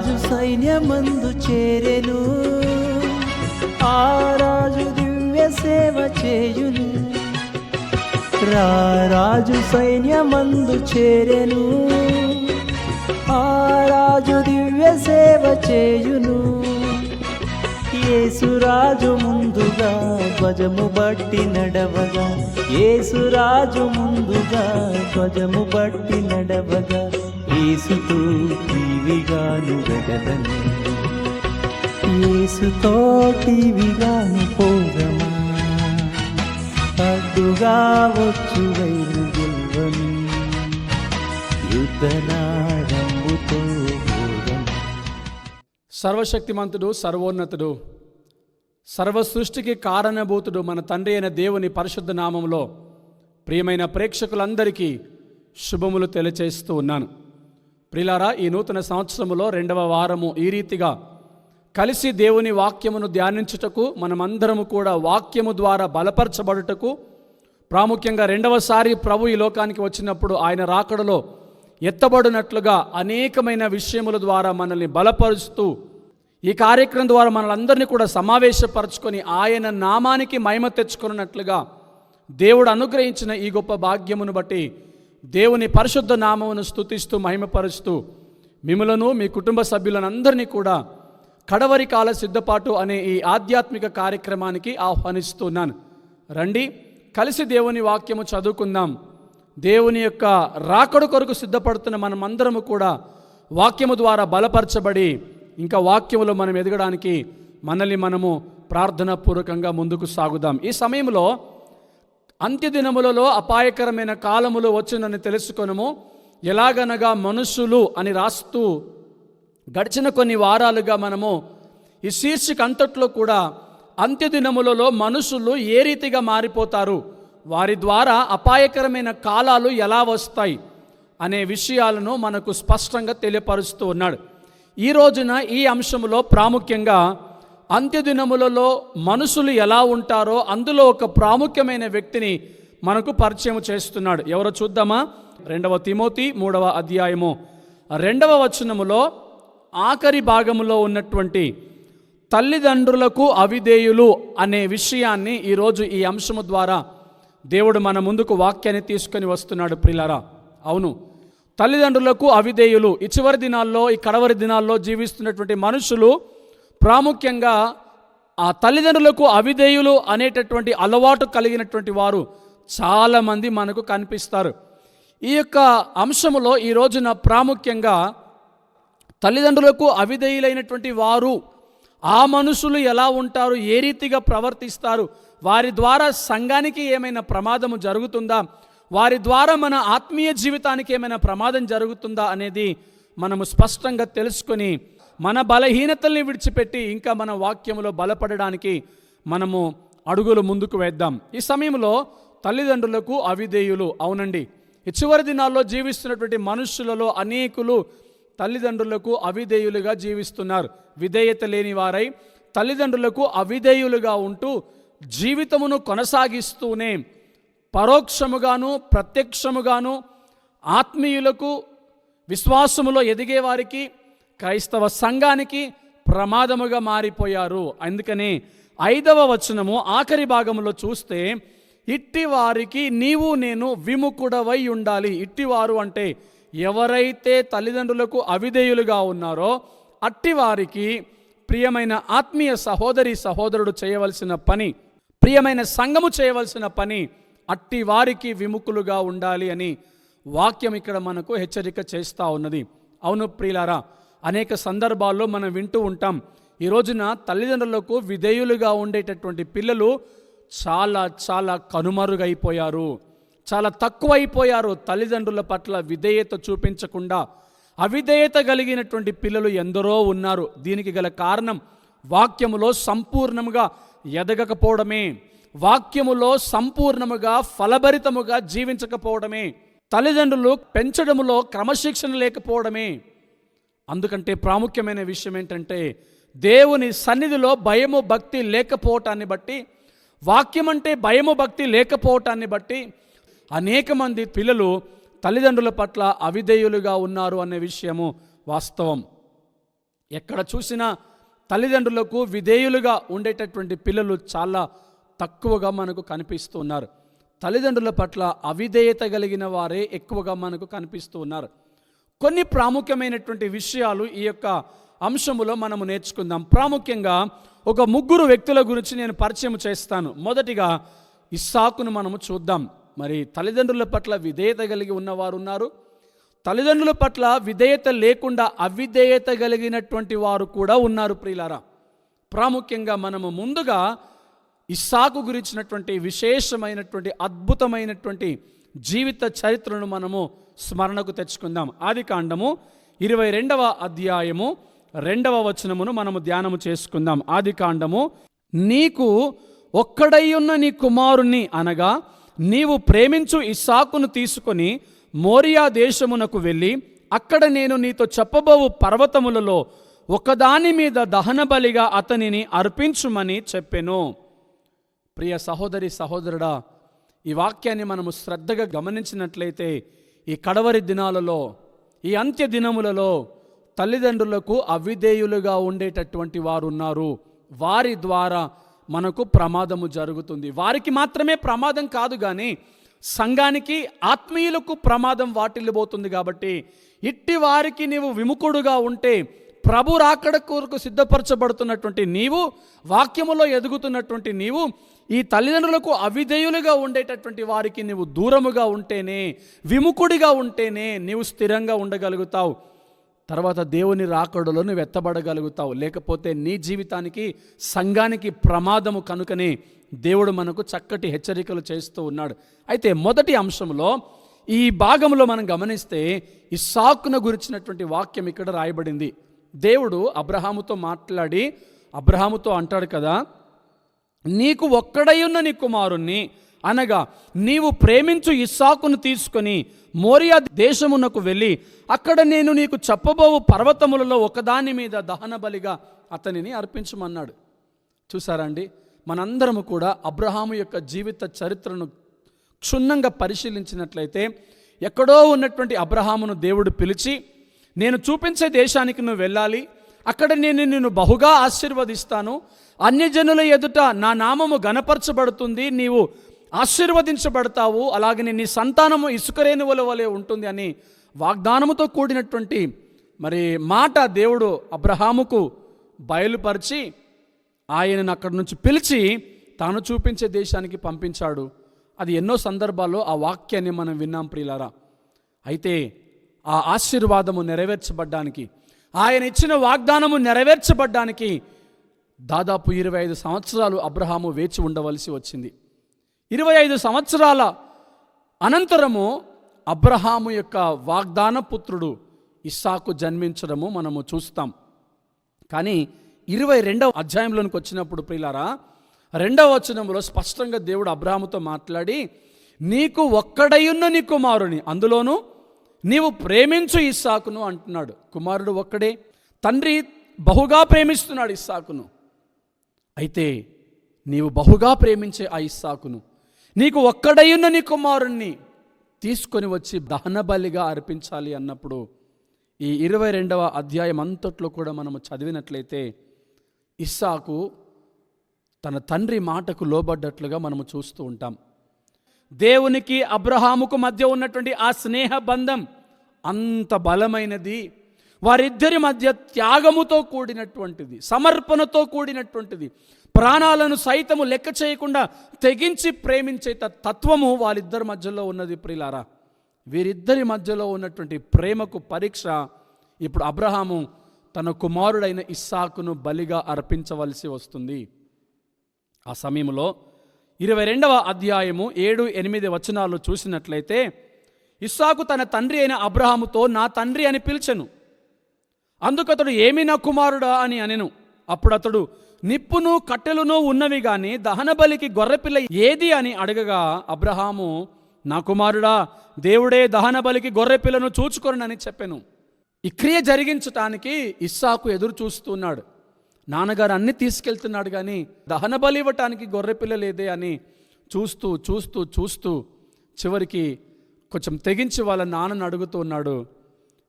రాజు సైన్యమందు చేరెను, ఆ రాజు దివ్య సేవ చేయును. రాజు సైన్యమందు చేరెను, ఆ రాజు దివ్య సేవ చేయును. యేసురాజు ముందుగా ధ్వజము బట్టి నడవగా, యేసురాజు ముందుగా ధ్వజము బట్టి నడవగా, యేసుతో టీవిగాను వెడలను, యేసుతో టీవిగాను పోగమా, అడ్డుగా వచ్చు వైరు గెల్వను, యుద్ధనాడంబుతో పోగమా. సర్వశక్తిమంతుడు, సర్వోన్నతుడు, సర్వ సృష్టికి కారణభూతుడు మన తండ్రి అయిన దేవుని పరిశుద్ధ నామములో ప్రియమైన ప్రేక్షకులందరికీ శుభములు తెలియచేస్తూ ఉన్నాను. ప్రియులారా, ఈ నూతన సంవత్సరములో 2వ వారము ఈ రీతిగా కలిసి దేవుని వాక్యమును ధ్యానించుటకు, మనమందరము కూడా వాక్యము ద్వారా బలపరచబడుటకు, ప్రాముఖ్యంగా 2వసారి ప్రభు ఈ లోకానికి వచ్చినప్పుడు ఆయన రాకడలో ఎత్తబడినట్లుగా అనేకమైన విషయముల ద్వారా మనల్ని బలపరుస్తూ, ఈ కార్యక్రమం ద్వారా మనలందరినీ కూడా సమావేశపరచుకొని ఆయన నామానికి మహిమ తెచ్చుకున్నట్లుగా దేవుడు అనుగ్రహించిన ఈ గొప్ప భాగ్యమును బట్టి దేవుని పరిశుద్ధ నామమును స్తుతిస్తూ మహిమపరుస్తూ మిమ్మలను, మీ కుటుంబ సభ్యులను అందరినీ కూడా కడవరి కాల సిద్ధపాటు అనే ఈ ఆధ్యాత్మిక కార్యక్రమానికి ఆహ్వానిస్తున్నాను. రండి, కలిసి దేవుని వాక్యము చదువుకుందాం. దేవుని యొక్క రాకడ కొరకు సిద్ధపడుతున్న మనమందరము కూడా వాక్యము ద్వారా బలపరచబడి ఇంకా వాక్యములో మనం ఎదగడానికి మనల్ని మనము ప్రార్థనాపూర్వకంగా ముందుకు సాగుదాం. ఈ సమయంలో అంత్యదినములలో అపాయకరమైన కాలములు వచ్చునని తెలుసుకొనము. ఎలాగనగా మనుషులు అని రాస్తూ గడిచిన కొన్ని వారాలుగా మనము ఈ శీర్షిక అంతట్లో కూడా అంత్యదినములలో మనుషులు ఏ రీతిగా మారిపోతారు, వారి ద్వారా అపాయకరమైన కాలాలు ఎలా వస్తాయి అనే విషయాలను మనకు స్పష్టంగా తెలియపరుస్తూ ఉన్నాడు. ఈ రోజున ఈ అంశంలో ప్రాముఖ్యంగా అంత్యదినములలో మనుషులు ఎలా ఉంటారో అందులో ఒక ప్రాముఖ్యమైన వ్యక్తిని మనకు పరిచయం చేస్తున్నాడు. ఎవరో చూద్దామా? 2వ తిమోతి 3వ అధ్యాయము 2వ వచనములో ఆఖరి భాగములో ఉన్నటువంటి తల్లిదండ్రులకు అవిధేయులు అనే విషయాన్ని ఈరోజు ఈ అంశము ద్వారా దేవుడు మన ముందుకు వాక్యాన్ని తీసుకొని వస్తున్నాడు. ప్రియులారా, అవును, తల్లిదండ్రులకు అవిధేయులు. ఈ చివరి దినాల్లో, ఈ కడవరి దినాల్లో జీవిస్తున్నటువంటి మనుషులు ప్రాముఖ్యంగా ఆ తల్లిదండ్రులకు అవిధేయులు అనేటటువంటి అలవాటు కలిగినటువంటి వారు చాలామంది మనకు కనిపిస్తారు. ఈ యొక్క అంశములో ఈ రోజున ప్రాముఖ్యంగా తల్లిదండ్రులకు అవిధేయులైనటువంటి వారు, ఆ మనుషులు ఎలా ఉంటారు, ఏ రీతిగా ప్రవర్తిస్తారు, వారి ద్వారా సంఘానికి ఏమైనా ప్రమాదము జరుగుతుందా, వారి ద్వారా మన ఆత్మీయ జీవితానికి ఏమైనా ప్రమాదం జరుగుతుందా అనేది మనము స్పష్టంగా తెలుసుకొని మన బలహీనతల్ని విడిచిపెట్టి ఇంకా మన వాక్యములో బలపడడానికి మనము అడుగులు ముందుకు వేద్దాం. ఈ సమయంలో తల్లిదండ్రులకు అవిధేయులు. అవునండి, ఈ చివరి దినాల్లో జీవిస్తున్నటువంటి మనుషులలో అనేకులు తల్లిదండ్రులకు అవిధేయులుగా జీవిస్తున్నారు. విధేయత లేని వారై తల్లిదండ్రులకు అవిధేయులుగా ఉంటూ జీవితమును కొనసాగిస్తూనే పరోక్షముగాను ప్రత్యక్షముగాను ఆత్మీయులకు, విశ్వాసములో ఎదిగేవారికి, క్రైస్తవ సంఘానికి ప్రమాదముగా మారిపోయారు. అందుకనే 5వ వచనము ఆఖరి భాగంలో చూస్తే, ఇట్టి వారికి నీవు నేను విముఖుడవై ఉండాలి. ఇట్టివారు అంటే ఎవరైతే తల్లిదండ్రులకు అవిధేయులుగా ఉన్నారో అట్టి వారికి ప్రియమైన ఆత్మీయ సహోదరి సహోదరుడు చేయవలసిన పని, ప్రియమైన సంఘము చేయవలసిన పని, అట్టి వారికి విముఖులుగా ఉండాలి అని వాక్యం ఇక్కడ మనకు హెచ్చరిక చేస్తూ ఉన్నది. అవును ప్రియులారా, అనేక సందర్భాల్లో మనం వింటూ ఉంటాం, ఈ రోజున తల్లిదండ్రులకు విధేయులుగా ఉండేటటువంటి పిల్లలు చాలా చాలా కనుమరుగైపోయారు, చాలా తక్కువైపోయారు. తల్లిదండ్రుల పట్ల విధేయత చూపించకుండా అవిధేయత కలిగినటువంటి పిల్లలు ఎందరో ఉన్నారు. దీనికి గల కారణం వాక్యములో సంపూర్ణముగా ఎదగకపోవడమే, వాక్యములో సంపూర్ణముగా ఫలభరితముగా జీవించకపోవడమే, తల్లిదండ్రులు పెంచడములో క్రమశిక్షణ లేకపోవడమే. అందుకంటే ప్రాముఖ్యమైన విషయం ఏంటంటే దేవుని సన్నిధిలో భయము భక్తి లేకపోవటాన్ని బట్టి, వాక్యం అంటే భయము భక్తి లేకపోవటాన్ని బట్టి అనేక మంది పిల్లలు తల్లిదండ్రుల పట్ల అవిధేయులుగా ఉన్నారు అనే విషయము వాస్తవం. ఎక్కడ చూసినా తల్లిదండ్రులకు విధేయులుగా ఉండేటటువంటి పిల్లలు చాలా తక్కువగా మనకు కనిపిస్తూ ఉన్నారు. తల్లిదండ్రుల పట్ల అవిధేయత కలిగిన వారే ఎక్కువగా మనకు కనిపిస్తూ ఉన్నారు. కొన్ని ప్రాముఖ్యమైనటువంటి విషయాలు ఈ యొక్క అంశములో మనము నేర్చుకుందాం. ప్రాముఖ్యంగా ఒక 3 వ్యక్తుల గురించి నేను పరిచయం చేస్తాను. మొదటిగా ఇస్సాకును మనము చూద్దాం. మరి తల్లిదండ్రుల పట్ల విధేయత కలిగి ఉన్నవారు ఉన్నారు, తల్లిదండ్రుల పట్ల విధేయత లేకుండా అవిధేయత కలిగినటువంటి వారు కూడా ఉన్నారు. ప్రియులారా, ప్రాముఖ్యంగా మనము ముందుగా ఇస్సాకు గురించినటువంటి విశేషమైనటువంటి అద్భుతమైనటువంటి జీవిత చరిత్రను మనము స్మరణకు తెచ్చుకుందాం. ఆదికాండము 22వ అధ్యాయము 2వ వచనమును మనము ధ్యానము చేసుకుందాం. ఆదికాండము, నీకు ఒక్కడై ఉన్న నీ కుమారుణ్ణి అనగా నీవు ప్రేమించు ఇస్సాకును తీసుకొని మోరియా దేశమునకు వెళ్ళి అక్కడ నేను నీతో చెప్పబోవు పర్వతములలో ఒకదాని మీద దహన బలిగా అతనిని అర్పించుమని చెప్పెను. ప్రియ సహోదరి సహోదరుడా, ఈ వాక్యాన్ని మనము శ్రద్ధగా గమనించినట్లయితే ఈ కడవరి దినాలలో, ఈ అంత్య దినములలో తల్లిదండ్రులకు అవిధేయులుగా ఉండేటటువంటి వారు ఉన్నారు. వారి ద్వారా మనకు ప్రమాదము జరుగుతుంది. వారికి మాత్రమే ప్రమాదం కాదు కానీ సంఘానికి, ఆత్మీయులకు ప్రమాదం వాటిల్లిపోతుంది. కాబట్టి ఇట్టి వారికి నీవు విముఖుడుగా ఉంటే ప్రభు రాకడ కొరకు సిద్ధపరచబడుతున్నటువంటి నీవు, వాక్యములో ఎదుగుతున్నటువంటి నీవు, ఈ తల్లిదండ్రులకు అవిధేయులుగా ఉండేటటువంటి వారికి నీవు దూరముగా ఉంటేనే, విముఖుడిగా ఉంటేనే నీవు స్థిరంగా ఉండగలుగుతావు. తర్వాత దేవుని రాకడలో నువ్వు ఎత్తబడగలుగుతావు. లేకపోతే నీ జీవితానికి, సంఘానికి ప్రమాదము. కనుకనే దేవుడు మనకు చక్కటి హెచ్చరికలు చేస్తూ ఉన్నాడు. అయితే మొదటి అంశంలో ఈ భాగంలో మనం గమనిస్తే ఇస్సాకును గురించినటువంటి వాక్యం ఇక్కడ రాయబడింది. దేవుడు అబ్రహాముతో మాట్లాడి అబ్రహాముతో అంటాడు కదా, నీకు ఒక్కడై ఉన్న నీ కుమారుణ్ణి అనగా నీవు ప్రేమించు ఇస్సాకును తీసుకొని మోరియా దేశమునకు వెళ్ళి అక్కడ నేను నీకు చెప్పబోవు పర్వతములలో ఒకదాని మీద దహన బలిగా అతనిని అర్పించమన్నాడు. చూసారా అండి, మనందరము కూడా అబ్రహాము యొక్క జీవిత చరిత్రను క్షుణ్ణంగా పరిశీలించినట్లయితే ఎక్కడో ఉన్నటువంటి అబ్రహామును దేవుడు పిలిచి, నేను చూపించే దేశానికి నువ్వు వెళ్ళాలి, అక్కడ నేను నిన్ను బహుగా ఆశీర్వదిస్తాను, అన్యజనుల ఎదుట నా నామము గణపరచబడుతుంది, నీవు ఆశీర్వదించబడతావు, అలాగనే నీ సంతానము ఇసుకరేణువుల వలె ఉంటుంది అని వాగ్దానముతో కూడినటువంటి మరి మాట దేవుడు అబ్రహాముకు బయలుపరిచి ఆయనను అక్కడి నుంచి పిలిచి తాను చూపించే దేశానికి పంపించాడు. అది ఎన్నో సందర్భాల్లో ఆ వాక్యాన్ని మనం విన్నాం ప్రియులారా. అయితే ఆ ఆశీర్వాదము నెరవేర్చబడ్డానికి, ఆయన ఇచ్చిన వాగ్దానము నెరవేర్చబడ్డానికి దాదాపు 25 సంవత్సరాలు అబ్రహాము వేచి ఉండవలసి వచ్చింది. 25 సంవత్సరాల అనంతరము అబ్రహాము యొక్క వాగ్దాన పుత్రుడు ఇస్సాకు జన్మించడము మనము చూస్తాం. కానీ 22వ అధ్యాయంలోనికి వచ్చినప్పుడు ప్రియులారా, 2వ వచనంలో స్పష్టంగా దేవుడు అబ్రహాముతో మాట్లాడి, నీకు ఒక్కడైయున్న నీ కుమారుని, అందులోనూ నీవు ప్రేమించు ఇస్సాకును అంటున్నాడు. కుమారుడు ఒక్కడే, తండ్రి బహుగా ప్రేమిస్తున్నాడు ఇస్సాకును. అయితే నీవు బహుగా ప్రేమించే ఆ ఇస్సాకును, నీకు ఒక్కడైయున్న నీ కుమారుణ్ణి తీసుకొని వచ్చి దహన బలిగా అర్పించాలి అన్నప్పుడు ఈ 22వ అధ్యాయం అంతట్లో కూడా మనము చదివినట్లయితే ఇస్సాకు తన తండ్రి మాటకు లోబడ్డట్లుగా మనము చూస్తూ ఉంటాం. దేవునికి అబ్రహాముకు మధ్య ఉన్నటువంటి ఆ స్నేహ బంధం అంత బలమైనది. వారిద్దరి మధ్య త్యాగముతో కూడినటువంటిది, సమర్పణతో కూడినటువంటిది, ప్రాణాలను సైతము లెక్క చేయకుండా తెగించి ప్రేమించే తత్వము వాళ్ళిద్దరి మధ్యలో ఉన్నది ప్రియులారా. వీరిద్దరి మధ్యలో ఉన్నటువంటి ప్రేమకు పరీక్ష ఇప్పుడు అబ్రహాము తన కుమారుడైన ఇస్సాకును బలిగా అర్పించవలసి వస్తుంది. ఆ సమయంలో 22వ అధ్యాయము 7-8 వచనాలు చూసినట్లయితే ఇస్సాకు తన తండ్రి అయిన అబ్రహాముతో నా తండ్రి అని పిలిచెను. అందుకతడు ఏమి నా కుమారుడా అని అనెను. అప్పుడు అతడు నిప్పును కట్టెలును ఉన్నవి గాని దహన బలికి గొర్రెపిల్ల ఏది అని అడగగా అబ్రహాము నా కుమారుడా, దేవుడే దహన బలికి గొర్రెపిల్లను చూచుకొనని చెప్పెను. ఈ క్రియ జరిగించటానికి ఇస్సాకు ఎదురు చూస్తున్నాడు. నాన్నగారు అన్ని తీసుకెళ్తున్నాడు కానీ దహన బలి ఇవ్వటానికి గొర్రెపిల్ల లేదే అని చూస్తూ చూస్తూ చూస్తూ చివరికి కొంచెం తెగించి వాళ్ళ నాన్నను అడుగుతూ ఉన్నాడు.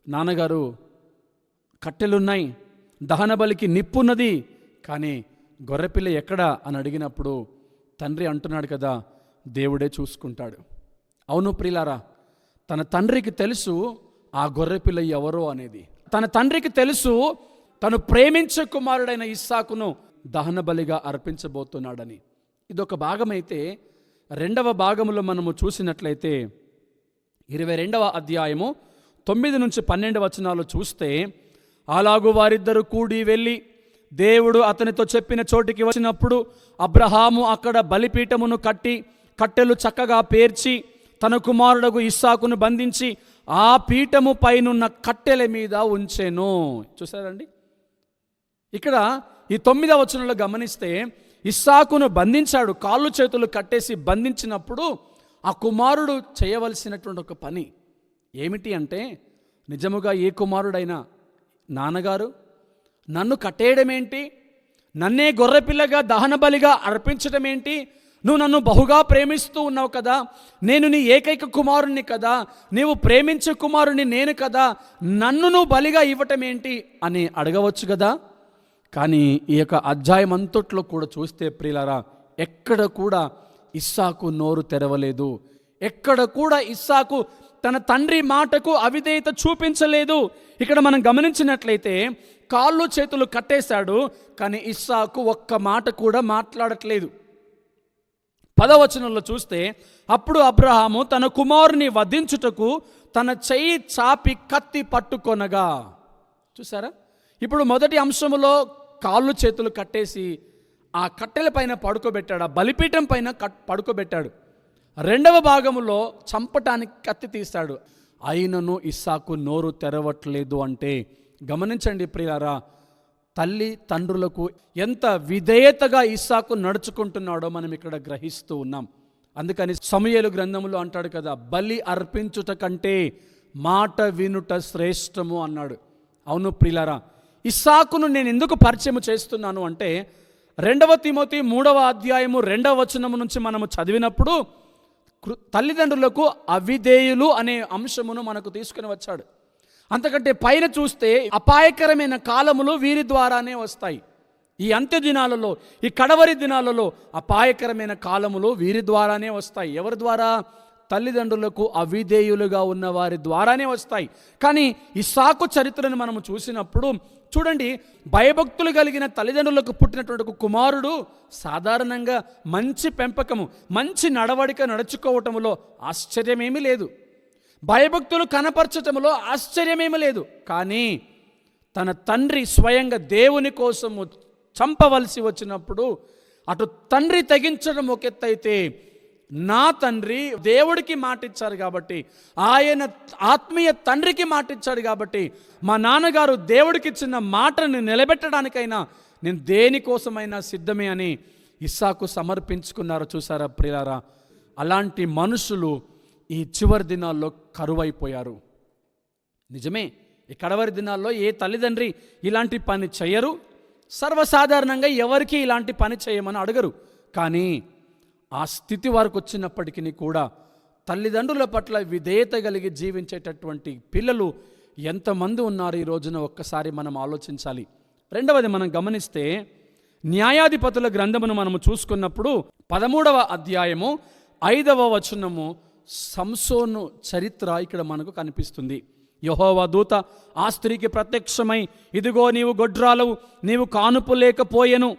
నాన్నగారు, కట్టెలున్నాయి, దహనబలికి నిప్పున్నది, కానీ గొర్రెపిల్ల ఎక్కడా అని అడిగినప్పుడు తండ్రి అంటున్నాడు కదా, దేవుడే చూసుకుంటాడు. అవును ప్రియులారా, తన తండ్రికి తెలుసు ఆ గొర్రెపిల్ల ఎవరో అనేది. తన తండ్రికి తెలుసు తను ప్రేమించే కుమారుడైన ఇస్సాకును దహనబలిగా అర్పించబోతున్నాడని. ఇదొక భాగమైతే రెండవ భాగంలో మనము చూసినట్లయితే 22వ అధ్యాయము 9 నుంచి 12 వచనాలు చూస్తే, అలాగూ వారిద్దరూ కూడి వెళ్ళి దేవుడు అతనితో చెప్పిన చోటికి వచ్చినప్పుడు అబ్రహాము అక్కడ బలిపీఠమును కట్టి కట్టెలు చక్కగా పేర్చి తన కుమారుడగు ఇస్సాకును బంధించి ఆ పీఠము పైనున్న కట్టెల మీద ఉంచెను. చూసారండి, ఇక్కడ ఈ 9వ వచనంలో గమనిస్తే ఇస్సాకును బంధించాడు, కాళ్ళు చేతులు కట్టేసి బంధించినప్పుడు ఆ కుమారుడు చేయవలసినటువంటి ఒక పని ఏమిటి అంటే, నిజముగా ఏ కుమారుడైనా నాన్నగారు నన్ను కట్టేయడం ఏంటి, నన్నే గొర్రెపిల్లగా దహనబలిగా అర్పించడం ఏంటి, నువ్వు నన్ను బహుగా ప్రేమిస్తూ ఉన్నావు కదా, నేను నీ ఏకైక కుమారుణ్ణి కదా, నీవు ప్రేమించే కుమారుణ్ణి నేను కదా, నన్ను నువ్వు బలిగా ఇవ్వటం ఏంటి అని అడగవచ్చు కదా. కానీ ఈ యొక్క అధ్యాయం అంతట్లో కూడా చూస్తే ప్రియులారా, ఎక్కడ కూడా ఇస్సాకు నోరు తెరవలేదు. ఎక్కడ కూడా ఇస్సాకు తన తండ్రి మాటకు అవిధేయత చూపించలేదు. ఇక్కడ మనం గమనించినట్లయితే కాళ్ళు చేతులు కట్టేశాడు, కానీ ఇస్సాకు ఒక్క మాట కూడా మాట్లాడట్లేదు. 10వ వచనంలో చూస్తే, అప్పుడు అబ్రహాము తన కుమారుని వధించుటకు తన చెయ్యి చాపి కత్తి పట్టుకొనగా. చూసారా, ఇప్పుడు మొదటి అంశములో కాళ్ళు చేతులు కట్టేసి ఆ కట్టెల పైన పడుకోబెట్టాడు, ఆ బలిపీఠం పైన పడుకోబెట్టాడు. రెండవ భాగములో చంపటానికి కత్తి తీశాడు, అయినను ఇస్సాకు నోరు తెరవట్లేదు. అంటే గమనించండి ప్రియులారా, తల్లి తండ్రులకు ఎంత విధేయతగా ఇస్సాకు నడుచుకుంటున్నాడో మనం ఇక్కడ గ్రహిస్తూ ఉన్నాం. అందుకని సమూయేలు గ్రంథములో అంటాడు కదా, బలి అర్పించుట కంటే మాట వినుట శ్రేష్టము అన్నాడు. అవును ప్రియులారా, ఇస్సాకును నేను ఎందుకు పరిచయం చేస్తున్నాను అంటే, 2వ తిమోతి 3వ అధ్యాయము 2వ వచనము నుంచి మనము చదివినప్పుడు తల్లిదండ్రులకు అవిధేయులు అనే అంశమును మనకు తీసుకుని వచ్చాడు. అంతకంటే పైన చూస్తే అపాయకరమైన కాలములు వీరి ద్వారానే వస్తాయి. ఈ అంత్య దినాలలో, ఈ కడవరి దినాలలో అపాయకరమైన కాలములు వీరి ద్వారానే వస్తాయి. ఎవరి ద్వారా? తల్లిదండ్రులకు అవిధేయులుగా ఉన్న వారి ద్వారానే వస్తాయి. కానీ ఇస్సాకు చరిత్రను మనము చూసినప్పుడు చూడండి, భయభక్తులు కలిగిన తల్లిదండ్రులకు పుట్టినటువంటి ఒక కుమారుడు సాధారణంగా మంచి పెంపకము, మంచి నడవడిక నడుచుకోవటములో ఆశ్చర్యమేమీ లేదు, భయభక్తులు కనపరచటములో ఆశ్చర్యమేమీ లేదు. కానీ తన తండ్రి స్వయంగా దేవుని కోసము చంపవలసి వచ్చినప్పుడు అటు తండ్రి తెగించడం ఒక ఎత్తైతే, నా తండ్రి దేవుడికి మాటిచ్చారు కాబట్టి, ఆయన ఆత్మీయ తండ్రికి మాటిచ్చాడు కాబట్టి, మా నాన్నగారు దేవుడికి ఇచ్చిన మాటను నిలబెట్టడానికైనా నేను దేనికోసమైనా సిద్ధమే అని ఇస్సాకు సమర్పించుకున్నారు. చూసారా ప్రియులారా, అలాంటి మనుషులు ఈ చివరి దినాల్లో కరువైపోయారు. నిజమే, ఈ కడవరి దినాల్లో ఏ తల్లిదండ్రి ఇలాంటి పని చేయరు, సర్వసాధారణంగా ఎవరికి ఇలాంటి పని చేయమని అడగరు. కానీ ఆ స్థితి వారికి వచ్చినప్పటికీ కూడా తల్లిదండ్రుల పట్ల విధేయత కలిగి జీవించేటటువంటి పిల్లలు ఎంతమంది ఉన్నారు ఈ రోజున ఒక్కసారి మనం ఆలోచించాలి. రెండవది మనం గమనిస్తే, న్యాయాధిపతుల గ్రంథమును మనము చూసుకున్నప్పుడు 13వ అధ్యాయము 5వ వచనము సంసోను చరిత్ర ఇక్కడ మనకు కనిపిస్తుంది. యెహోవా దూత ఆ స్త్రీకి ప్రత్యక్షమై, ఇదిగో నీవు గొడ్రాలవు, నీవు కానుపు లేకపోయెను,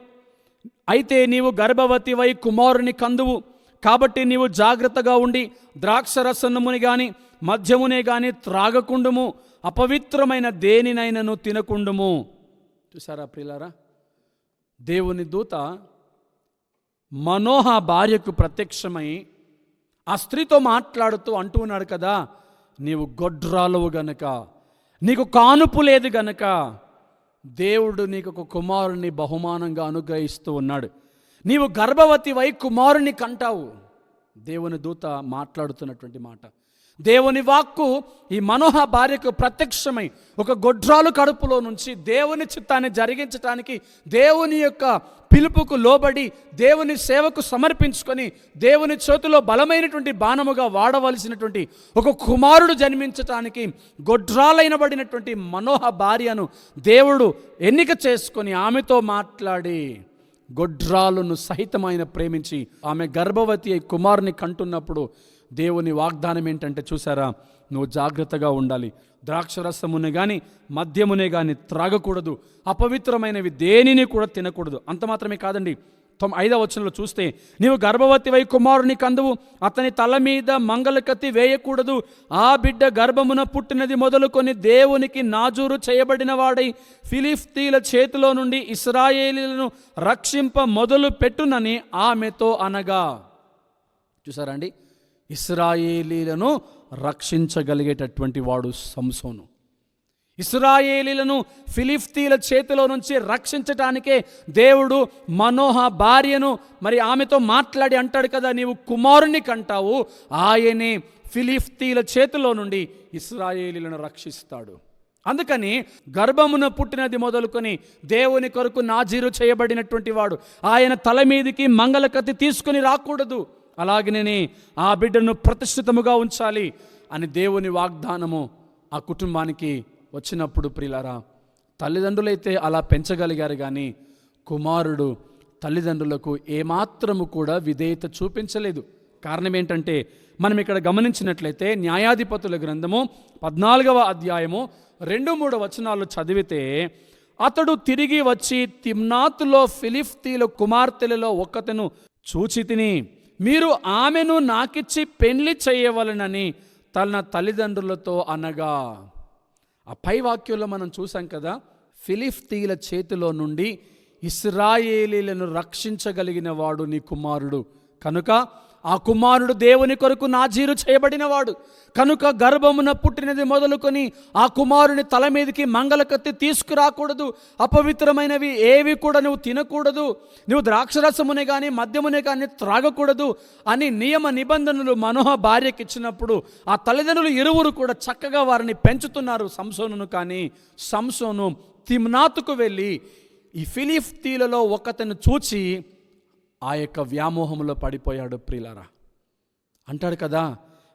అయితే నీవు గర్భవతివై కుమారుని కందువు, కాబట్టి నీవు జాగ్రత్తగా ఉండి ద్రాక్షరసముని గాని మద్యమునే గాని త్రాగకుండుము, అపవిత్రమైన దేనినైనను తినకుండుము. చూసారా ప్రియులారా, దేవుని దూత మనోహ భార్యకు ప్రత్యక్షమై ఆ స్త్రీతో మాట్లాడుతూ అంటూ ఉన్నాడు కదా, నీవు గొడ్రాలవు గనక, నీకు కానుపు లేదు గనక దేవుడు నీకు ఒక కుమారుని బహుమానంగా అనుగ్రహిస్తూ ఉన్నాడు, నీవు గర్భవతి వై కుమారుని కంటావు. దేవుని దూత మాట్లాడుతున్నటువంటి మాట. దేవుని వాక్కు ఈ మనోహ భార్యకు ప్రత్యక్షమై ఒక గొడ్రాలు కడుపులో నుంచి దేవుని చిత్తాన్ని జరిగించటానికి, దేవుని యొక్క పిలుపుకు లోబడి దేవుని సేవకు సమర్పించుకొని దేవుని చేతిలో బలమైనటువంటి బాణముగా వాడవలసినటువంటి ఒక కుమారుడు జన్మించటానికి గొడ్రాలైనబడినటువంటి మనోహ భార్యను దేవుడు ఎన్నిక చేసుకొని ఆమెతో మాట్లాడి గొడ్రాలును సహితమైన ప్రేమించి ఆమె గర్భవతి అయి కుమారుని కంటున్నప్పుడు దేవుని వాగ్దానం ఏంటంటే చూసారా, నువ్వు జాగ్రత్తగా ఉండాలి, ద్రాక్షరసమునే కానీ మద్యమునే కానీ త్రాగకూడదు, అపవిత్రమైనవి దేనిని కూడా తినకూడదు. అంత మాత్రమే కాదండి, 5వ వచనంలో చూస్తే నీవు గర్భవతివై కుమారుని కందువు, అతని తల మీద మంగళకత్తి వేయకూడదు, ఆ బిడ్డ గర్భమున పుట్టినది మొదలుకొని దేవునికి నాజూరు చేయబడిన వాడై ఫిలిష్తీయుల చేతిలో నుండి ఇశ్రాయేలీయులను రక్షింప మొదలు పెట్టునని ఆమెతో అనగా. చూసారా అండి, ఇశ్రాయేలీలను రక్షించగలిగేటటువంటి వాడు సంసోను. ఇశ్రాయేలీలను ఫిలిష్తీయుల చేతిలో నుంచి రక్షించటానికే దేవుడు మనోహ భార్యను మరి ఆమెతో మాట్లాడి అంటాడు కదా, నీవు కుమారుని కంటావు, ఆయనే ఫిలిష్తీయుల చేతిలో నుండి ఇశ్రాయేలీలను రక్షిస్తాడు. అందుకని గర్భమున పుట్టినది మొదలుకొని దేవుని కొరకు నాజీరు చేయబడినటువంటి వాడు, ఆయన తల మీదికి మంగళకత్తి తీసుకుని రాకూడదు, అలాగనే ఆ బిడ్డను ప్రతిష్ఠితముగా ఉంచాలి అని దేవుని వాగ్దానము ఆ కుటుంబానికి వచ్చినప్పుడు ప్రియులారా, తల్లిదండ్రులైతే అలా పెంచగలిగారు, కానీ కుమారుడు తల్లిదండ్రులకు ఏమాత్రము కూడా విధేయత చూపించలేదు. కారణం ఏంటంటే మనం ఇక్కడ గమనించినట్లయితే న్యాయాధిపతుల గ్రంథము 14వ అధ్యాయము 2-3 వచనాలు చదివితే, అతడు తిరిగి వచ్చి తిమ్నాతులో ఫిలిష్తీయుల కుమార్తెలలో ఒక్కతను చూచి తిని, మీరు ఆమెను నాకిచ్చి పెళ్లి చేయవలనని తన తల్లిదండ్రులతో అనగా. ఆ పై వాక్యంలో మనం చూసాం కదా, ఫిలిష్తీయుల చేతిలో నుండి ఇశ్రాయేలీలను రక్షించగలిగిన వాడు నీ కుమారుడు కనుక ఆ కుమారుడు దేవుని కొరకు నాజీరు చేయబడినవాడు కనుక గర్భమున పుట్టినది మొదలుకొని ఆ కుమారుని తల మీదకి మంగళకత్తి తీసుకురాకూడదు, అపవిత్రమైనవి ఏవి కూడా నువ్వు తినకూడదు, నువ్వు ద్రాక్షరసమునే కానీ మద్యమునే కానీ త్రాగకూడదు అని నియమ నిబంధనలు మనోహ భార్యకి ఇచ్చినప్పుడు ఆ తల్లిదండ్రులు ఇరువురు కూడా చక్కగా వారిని పెంచుతున్నారు సంసోనును. కానీ సంసోను తిమ్నాతుకు వెళ్ళి ఈ ఫిలిష్తీయులలో ఒకతను చూచి ఆ యొక్క వ్యామోహంలో పడిపోయాడు. ప్రియులారా, అంటాడు కదా,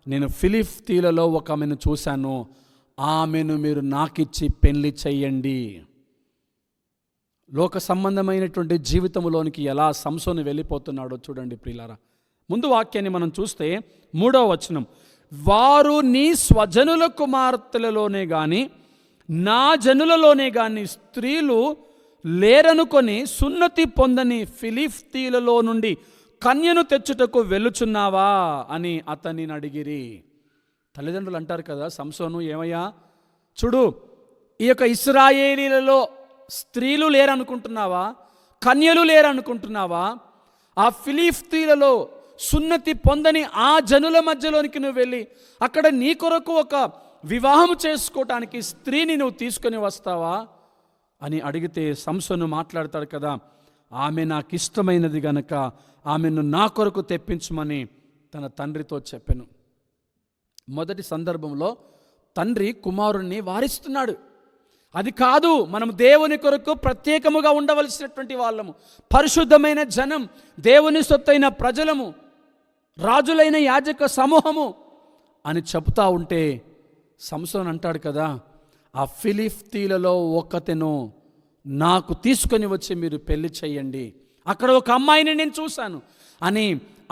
నేను ఫిలిష్తీయులలో ఒక ఆమెను చూశాను, ఆమెను మీరు నాకిచ్చి పెళ్లి చెయ్యండి. లోక సంబంధమైనటువంటి జీవితంలోనికి ఎలా సంసోను వెళ్ళిపోతున్నాడో చూడండి ప్రియులారా. ముందు వాక్యాన్ని మనం చూస్తే 3వ వచనం, వారు నీ స్వజనుల కుమార్తెలలోనే కానీ నా జనులలోనే కానీ స్త్రీలు లేరనుకొని సున్నతి పొందని ఫిలిష్తీయులలో నుండి కన్యను తెచ్చుటకు వెళ్ళుచున్నావా అని అతనిని అడిగిరి. తల్లిదండ్రులు అంటారు కదా, సంసోను ఏమయ్యా చూడు, ఈ యొక్క ఇశ్రాయేలీలలో స్త్రీలు లేరనుకుంటున్నావా, కన్యలు లేరనుకుంటున్నావా, ఆ ఫిలిష్తీయులలో సున్నతి పొందని ఆ జనుల మధ్యలోనికి నువ్వు వెళ్ళి అక్కడ నీ కొరకు ఒక వివాహం చేసుకోవటానికి స్త్రీని నువ్వు తీసుకొని వస్తావా అని అడిగితే సంసోను మాట్లాడతాడు కదా, ఆమె నాకు ఇష్టమైనది గనక ఆమెను నా కొరకు తెప్పించమని తన తండ్రితో చెప్పాను. మొదటి సందర్భంలో తండ్రి కుమారుణ్ణి వారిస్తున్నాడు. అది కాదు, మనం దేవుని కొరకు ప్రత్యేకముగా ఉండవలసినటువంటి వాళ్ళము, పరిశుద్ధమైన జనం, దేవుని సొత్తైన ప్రజలము, రాజులైన యాజక సమూహము అని చెప్తా ఉంటే సంసోను అంటాడు కదా, ఆ ఫిలిష్తీయులలో ఒకతను నాకు తీసుకొని వచ్చి మీరు పెళ్లి చేయండి, అక్కడ ఒక అమ్మాయిని నేను చూశాను అని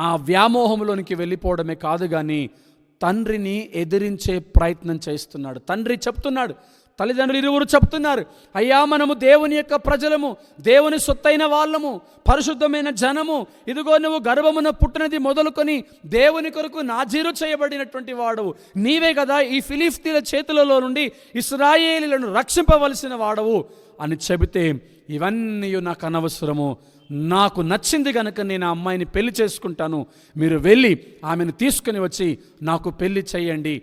ఆ వ్యామోహంలోనికి వెళ్ళిపోవడమే కాదు, కానీ తండ్రిని ఎదిరించే ప్రయత్నం చేస్తున్నాడు. తండ్రి చెప్తున్నాడు, తల్లిదండ్రులు ఇరువురు చెప్తున్నారు, అయ్యా మనము దేవుని యొక్క ప్రజలము, దేవుని సొత్తైన వాళ్ళము, పరిశుద్ధమైన జనము, ఇదిగో నువ్వు గర్భమున పుట్టినది మొదలుకొని దేవుని కొరకు నాజీరు చేయబడినటువంటి వాడు నీవే కదా, ఈ ఫిలిష్తీయుల చేతులలో నుండి ఇశ్రాయేలీలను రక్షింపవలసిన వాడవు అని చెబితే, ఇవన్నీ నాకు అనవసరము, నాకు నచ్చింది కనుక నేను ఆ అమ్మాయిని పెళ్లి చేసుకుంటాను, మీరు వెళ్ళి ఆమెను తీసుకుని వచ్చి నాకు పెళ్లి చేయండి.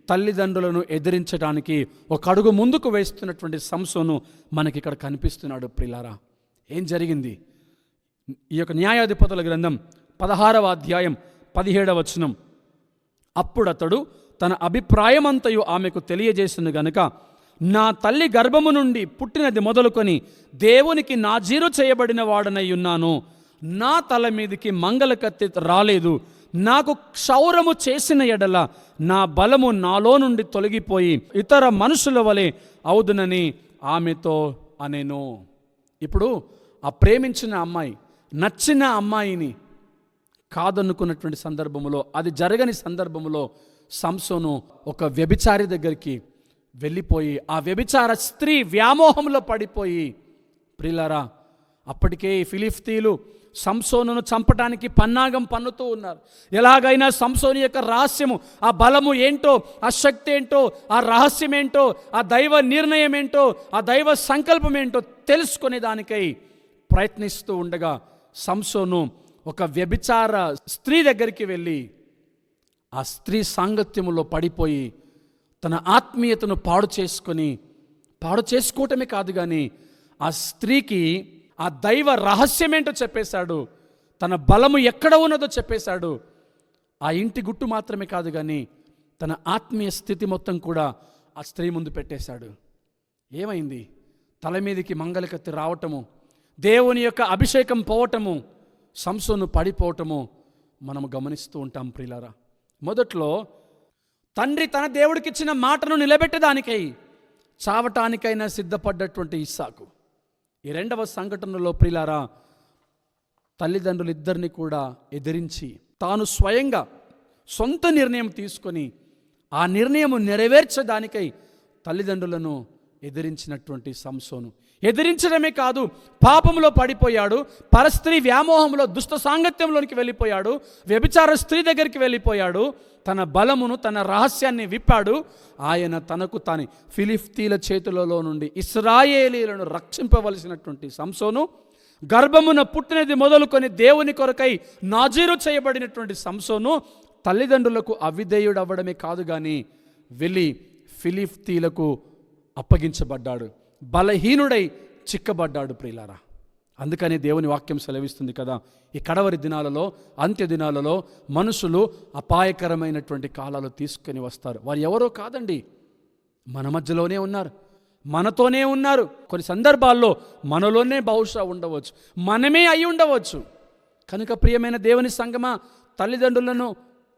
తల్లిదండ్రులను ఎదిరించడానికి ఒక అడుగు ముందుకు వేస్తున్నటువంటి సంసోను మనకి ఇక్కడ కనిపిస్తున్నాడు. ప్రియులారా, ఏం జరిగింది? ఈ యొక్క న్యాయాధిపతుల గ్రంథం 16వ అధ్యాయం 17వ వచనం, అప్పుడు అతడు తన అభిప్రాయమంతయు ఆమెకు తెలియజేసింది గనుక, నా తల్లి గర్భము నుండి పుట్టినది మొదలుకొని దేవునికి నాజీరు చేయబడిన వాడనై ఉన్నాను. నా తల మీదికి మంగళ కత్తి రాలేదు. నాకు క్షౌరము చేసిన ఎడల నా బలము నాలో నుండి తొలగిపోయి ఇతర మనుషుల వలె అవుదునని ఆమెతో అనెను. ఇప్పుడు ఆ ప్రేమించిన అమ్మాయి, నచ్చిన అమ్మాయిని కాదనుకున్నటువంటి సందర్భంలో, అది జరగని సందర్భంలో సంసోను ఒక వ్యభిచారి దగ్గరికి వెళ్ళిపోయి ఆ వ్యభిచార స్త్రీ వ్యామోహంలో పడిపోయి, ప్రియులారా, అప్పటికే ఈ ఫిలిష్తీయులు సంసోనును చంపడానికి పన్నాగం పన్నుతూ ఉన్నారు. ఎలాగైనా సంసోను యొక్క రహస్యము, ఆ బలము ఏంటో, ఆ శక్తి ఏంటో, ఆ రహస్యం ఏంటో, ఆ దైవ నిర్ణయం ఏంటో, ఆ దైవ సంకల్పం ఏంటో తెలుసుకునే దానికై ప్రయత్నిస్తూ ఉండగా సంసోను ఒక వ్యభిచార స్త్రీ దగ్గరికి వెళ్ళి ఆ స్త్రీ సాంగత్యములో పడిపోయి తన ఆత్మీయతను పాడు చేసుకోవటమే కాదు కానీ ఆ స్త్రీకి ఆ దైవ రహస్యమేంటో చెప్పేశాడు. తన బలము ఎక్కడ ఉన్నదో చెప్పేశాడు. ఆ ఇంటి గుట్టు మాత్రమే కాదు కానీ తన ఆత్మీయ స్థితి మొత్తం కూడా ఆ స్త్రీ ముందు పెట్టేశాడు. ఏమైంది? తల మీదికి మంగళకత్తి రావటము, దేవుని యొక్క అభిషేకం పోవటము, సంసోను పడిపోవటము మనము గమనిస్తూ ఉంటాం. ప్రియులారా, మొదట్లో తండ్రి తన దేవుడికిచ్చిన మాటను నిలబెట్టడానికై చావటానికైనా సిద్ధపడ్డటువంటి ఇస్సాకు, ఈ రెండవ సంఘటనలో ప్రియులారా తల్లిదండ్రులు ఇద్దరిని కూడా ఎదిరించి తాను స్వయంగా సొంత నిర్ణయం తీసుకొని ఆ నిర్ణయం నెరవేర్చడానికై తల్లిదండ్రులను ఎదిరించినటువంటి సంసోను, ఎదిరించడమే కాదు, పాపంలో పడిపోయాడు, పరస్త్రీ వ్యామోహంలో దుష్ట సాంగత్యంలోనికి వెళ్ళిపోయాడు, వ్యభిచార స్త్రీ దగ్గరికి వెళ్ళిపోయాడు, తన బలమును, తన రహస్యాన్ని విప్పాడు. ఆయన తనకు తాను ఫిలిష్తీయుల చేతులలో నుండి ఇశ్రాయేలీయులను రక్షింపవలసినటువంటి సంసోను, గర్భమున పుట్టినది మొదలుకొని దేవుని కొరకై నాజీరు చేయబడినటువంటి సంసోను తల్లిదండ్రులకు అవిధేయుడవ్వడమే కాదు కానీ వెళ్ళి ఫిలిష్తీయులకు అప్పగించబడ్డాడు, బలహీనుడై చిక్కబడ్డాడు. ప్రియులారా, అందుకని దేవుని వాక్యం సెలవిస్తుంది కదా, ఈ కడవరి దినాలలో, అంత్య దినాలలో మనుషులు అపాయకరమైనటువంటి కాలాలు తీసుకొని వస్తారు. వారు ఎవరో కాదండి, మన మధ్యలోనే ఉన్నారు, మనతోనే ఉన్నారు. కొన్ని సందర్భాల్లో మనలోనే బహుశా ఉండవచ్చు, మనమే అయి ఉండవచ్చు. కనుక ప్రియమైన దేవుని సంగమా, తల్లిదండ్రులను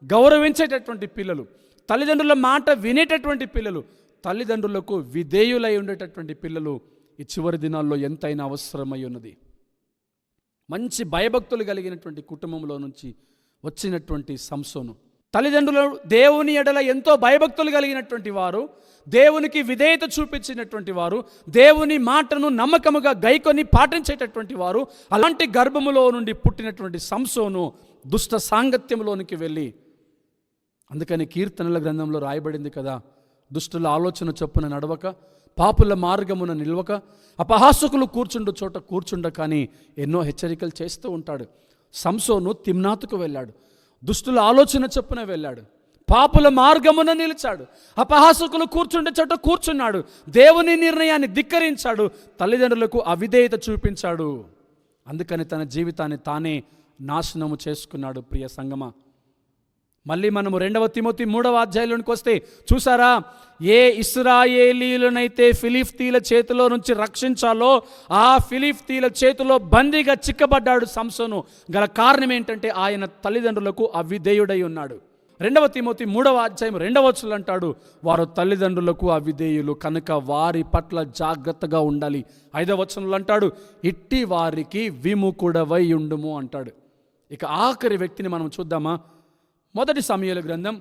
గౌరవించేటటువంటి పిల్లలు, తల్లిదండ్రుల మాట వినేటటువంటి పిల్లలు, తల్లిదండ్రులకు విధేయులై ఉండేటటువంటి పిల్లలు ఈ చివరి దినాల్లో ఎంతైనా అవసరమై ఉన్నది. మంచి భయభక్తులు కలిగినటువంటి కుటుంబంలో నుంచి వచ్చినటువంటి సంసోను, తల్లిదండ్రులు దేవుని ఎడల ఎంతో భయభక్తులు కలిగినటువంటి వారు, దేవునికి విధేయత చూపించినటువంటి వారు, దేవుని మాటను నమ్మకముగా గైకొని పాటించేటటువంటి వారు, అలాంటి గర్భములో నుండి పుట్టినటువంటి సంసోను దుష్ట సాంగత్యంలోనికి వెళ్ళి, అందుకని కీర్తనల గ్రంథంలో రాయబడింది కదా, దుష్టుల ఆలోచన చొప్పున నడవక, పాపుల మార్గమున నిల్వక, అపహాసకులు కూర్చుండు చోట కూర్చుండ, కానీ ఎన్నో హెచ్చరికలు చేస్తూ ఉంటాడు. సంసోను తిమ్నాతుకు వెళ్ళాడు, దుష్టుల ఆలోచన చొప్పున వెళ్ళాడు, పాపుల మార్గమున నిలిచాడు, అపహాసకులు కూర్చుండే చోట కూర్చున్నాడు, దేవుని నిర్ణయాన్ని ధిక్కరించాడు, తల్లిదండ్రులకు అవిధేయత చూపించాడు. అందుకని తన జీవితాన్ని తానే నాశనము చేసుకున్నాడు. ప్రియ సంగమా, మళ్ళీ మనము 2 తిమోతి 3వ అధ్యాయంలోనికి వస్తే చూసారా, ఏ ఇశ్రాయేలీయులనైతే ఫిలిష్తీయుల చేతిలో నుంచి రక్షించాలో ఆ ఫిలిష్తీయుల చేతిలో బందీగా చిక్కబడ్డాడు సంసోను. గల కారణం ఏంటంటే ఆయన తల్లిదండ్రులకు అవిధేయుడై ఉన్నాడు. 2 తిమోతి 3వ అధ్యాయం 2వ వచనం అంటాడు, వారు తల్లిదండ్రులకు అవిధేయులు కనుక వారి పట్ల జాగ్రత్తగా ఉండాలి. 5వ వచనంలో అంటాడు, ఇట్టి వారికి విముఖుడవై ఉండుము అంటాడు. ఇక ఆఖరి వ్యక్తిని మనం చూద్దామా? 1 సమూయేలు గ్రంథం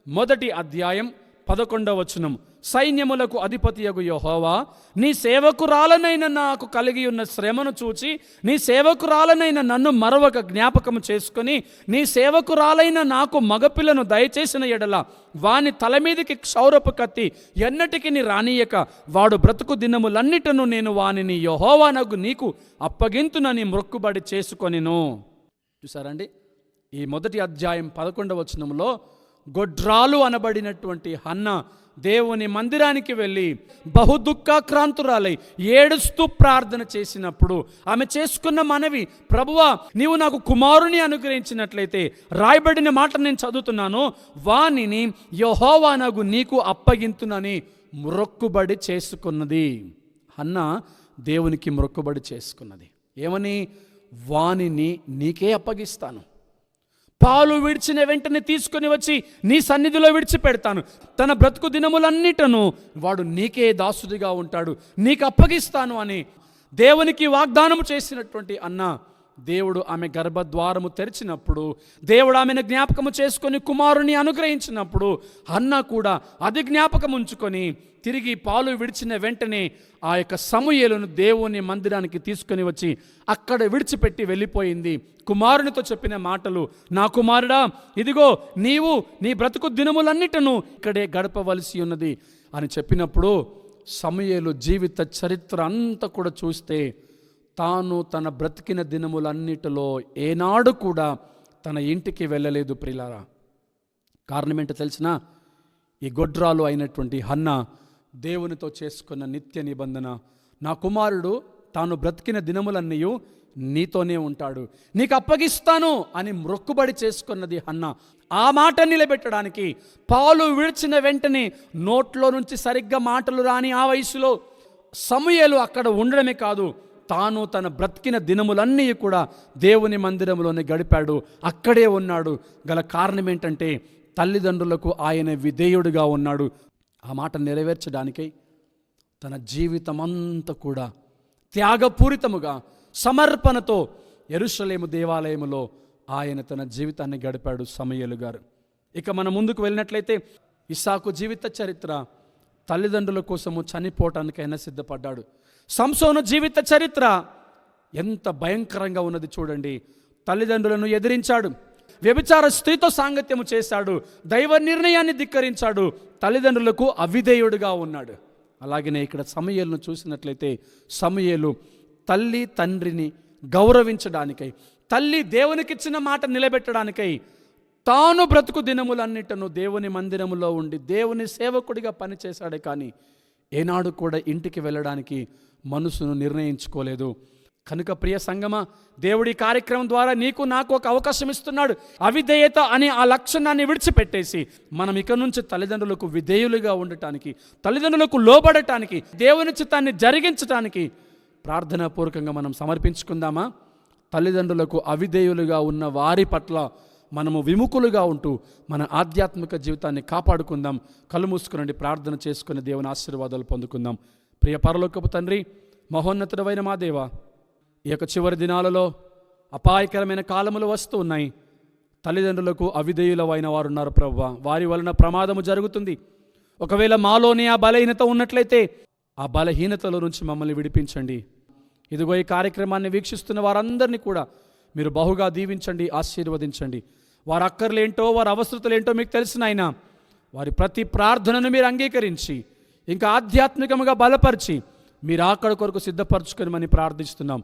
1వ అధ్యాయం 11వ వచనం, సైన్యములకు అధిపతియగు యెహోవా, నీ సేవకురాలనైన నాకు కలిగి ఉన్న శ్రమను చూచి నీ సేవకురాలనైన నన్ను మరొక జ్ఞాపకము చేసుకొని నీ సేవకురాలైన నాకు మగపిల్లను దయచేసిన ఎడల వాని తల మీదికి క్షౌరపు కత్తి ఎన్నటికి రానియక వాడు బ్రతుకు దినములన్నిటను నేను వానిని యెహోవానగు నీకు అప్పగింతునని మొక్కుబడి చేసుకొనిను. చూసారండి, ఈ 1వ అధ్యాయం 11వ వచనంలో గొడ్రాలు అనబడినటువంటి హన్న దేవుని మందిరానికి వెళ్ళి బహు దుఃఖాక్రాంతురాలై ఏడుస్తూ ప్రార్థన చేసినప్పుడు ఆమె చేసుకున్న మనవి, ప్రభువా నీవు నాకు కుమారుని అనుగ్రహించినట్లయితే రాయబడిన మాట నేను చదువుతున్నాను, వానిని యెహోవానగు నీకు అప్పగింతునని మొక్కుబడి చేసుకున్నది. హన్న దేవునికి మొక్కుబడి చేసుకున్నది. ఏమని? వానిని నీకే అప్పగిస్తాను, పాలు విడిచిన వెంటనే తీసుకొని వచ్చి నీ సన్నిధిలో విడిచిపెడతాను, తన బ్రతుకు దినములన్నిటను వాడు నీకే దాసుడిగా ఉంటాడు, నీకు అప్పగిస్తాను అని దేవునికి వాగ్దానము చేసినటువంటి అన్న, దేవుడు ఆమె గర్భద్వారము తెరిచినప్పుడు, దేవుడు ఆమెను జ్ఞాపకము చేసుకొని కుమారుని అనుగ్రహించినప్పుడు అన్న కూడా అది జ్ఞాపకం ఉంచుకొని తిరిగి పాలు విడిచిన వెంటనే ఆ యొక్క సమూయేలును దేవుని మందిరానికి తీసుకొని వచ్చి అక్కడ విడిచిపెట్టి వెళ్ళిపోయింది. కుమారునితో చెప్పిన మాటలు, నా కుమారుడా, ఇదిగో నీవు నీ బ్రతుకు దినములన్నిటను ఇక్కడే గడపవలసి ఉన్నది అని చెప్పినప్పుడు సమూయేలు జీవిత చరిత్ర అంతా కూడా చూస్తే తాను తన బ్రతికిన దినములన్నిటిలో ఏనాడు కూడా తన ఇంటికి వెళ్ళలేదు ప్రియులారా. కారణం ఏంటో తెలిసినా, ఈ గొడ్రాలు అయినటువంటి హన్న దేవునితో చేసుకున్న నిత్య నిబంధన, నా కుమారుడు తాను బ్రతికిన దినములన్నయూ నీతోనే ఉంటాడు, నీకు అప్పగిస్తాను అని మొక్కుబడి చేసుకున్నది హన్న. ఆ మాట నిలబెట్టడానికి పాలు విడిచిన వెంటనే నోట్లో నుంచి సరిగ్గా మాటలు రాని ఆ వయసులో సమూయేలు అక్కడ ఉండడమే కాదు, తాను తన బ్రతికిన దినములన్నీ కూడా దేవుని మందిరంలోనే గడిపాడు, అక్కడే ఉన్నాడు. గల కారణం ఏంటంటే తల్లిదండ్రులకు ఆయన విధేయుడిగా ఉన్నాడు. ఆ మాట నెరవేర్చడానికై తన జీవితం అంతా కూడా త్యాగపూరితముగా సమర్పణతో యెరూషలేము దేవాలయములో ఆయన తన జీవితాన్ని గడిపాడు సమూయేలు గారు. ఇక మనం ముందుకు వెళ్ళినట్లయితే ఇస్సాకు జీవిత చరిత్ర, తల్లిదండ్రుల కోసము చనిపోవటానికైనా సిద్ధపడ్డాడు. సంసోను జీవిత చరిత్ర ఎంత భయంకరంగా ఉన్నది చూడండి. తల్లిదండ్రులను ఎదిరించాడు, వ్యభిచార స్త్రీతో సాంగత్యము చేశాడు, దైవ నిర్ణయాన్ని ధిక్కరించాడు, తల్లిదండ్రులకు అవిధేయుడిగా ఉన్నాడు. అలాగనే ఇక్కడ సమూయేలును చూసినట్లయితే సమూయేలు తల్లి తండ్రిని గౌరవించడానికై, తల్లి దేవునికిచ్చిన మాట నిలబెట్టడానికై తాను బ్రతుకు దినములన్నిటను దేవుని మందిరములో ఉండి దేవుని సేవకుడిగా పనిచేశాడే కానీ ఏనాడు కూడా ఇంటికి వెళ్ళడానికి మనసును నిర్ణయించుకోలేదు. కనుక ప్రియ సంగమా, దేవుడి కార్యక్రమం ద్వారా నీకు నాకు ఒక అవకాశం ఇస్తున్నాడు. అవిధేయత అనే ఆ లక్షణాన్ని విడిచిపెట్టేసి మనం ఇక నుంచి తల్లిదండ్రులకు విధేయులుగా ఉండటానికి, తల్లిదండ్రులకు లోబడటానికి, దేవుని చిత్తాన్ని జరిగించటానికి ప్రార్థనాపూర్వకంగా మనం సమర్పించుకుందామా? తల్లిదండ్రులకు అవిధేయులుగా ఉన్న వారి పట్ల మనము విముఖులుగా ఉంటూ మన ఆధ్యాత్మిక జీవితాన్ని కాపాడుకుందాం. కళ్ళు మూసుకునండి, ప్రార్థన చేసుకుని దేవుని ఆశీర్వాదాలు పొందుకుందాం. ప్రియ పరలోకపు తండ్రి, మహోన్నతుడైన మా దేవ, ఈ యొక్క చివరి దినాలలో అపాయకరమైన కాలములు వస్తూ ఉన్నాయి. తల్లిదండ్రులకు అవిధేయులైన వారు ఉన్నారు ప్రభువా, వారి వలన ప్రమాదము జరుగుతుంది. ఒకవేళ మాలోనే ఆ బలహీనత ఉన్నట్లయితే ఆ బలహీనతల నుంచి మమ్మల్ని విడిపించండి. ఇదిగో ఈ కార్యక్రమాన్ని వీక్షిస్తున్న వారందరినీ కూడా మీరు బహుగా దీవించండి, ఆశీర్వదించండి. వారి అక్కర్లేంటో, వారి అవసరతలేంటో మీకు తెలిసిన ఆయన వారి ప్రతి ప్రార్థనను మీరు అంగీకరించి ఇంకా ఆధ్యాత్మికముగా బలపరిచి మీరు అక్కడ కొరకు సిద్ధపరచుకొనమని ప్రార్థిస్తున్నాం.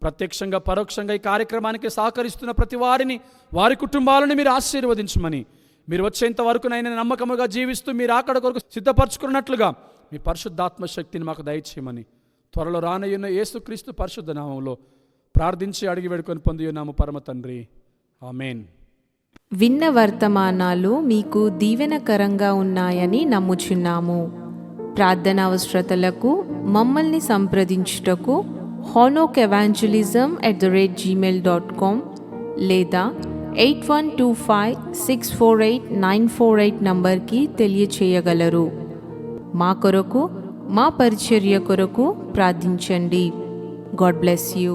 ప్రత్యక్షంగా పరోక్షంగా ఈ కార్యక్రమానికి సహకరిస్తున్న ప్రతి వారిని, వారి కుటుంబాలను మీరు ఆశీర్వదించమని, మీరు వచ్చేంత వరకునైనా నమ్మకముగా జీవిస్తూ మీరు అక్కడ కొరకు సిద్ధపరచుకున్నట్లుగా మీ పరిశుద్ధాత్మ శక్తిని మాకు దయచేయమని త్వరలో రానయ్యున్న యేసుక్రీస్తు పరిశుద్ధ నామములో ప్రార్థించి అడిగి వేడుకొని పొందియున్నాము పరమ తండ్రి, ఆమేన్. విన్న వర్తమానాలు మీకు దీవెనకరంగా ఉన్నాయని నమ్ముచున్నాము. ప్రార్థన అవసరతలకు మమ్మల్ని సంప్రదించుటకు honokevangelism@gmail.com లేదా 8125648948 నంబర్కి తెలియచేయగలరు. మా కొరకు, మా పరిచర్య కొరకు ప్రార్థించండి. God bless you.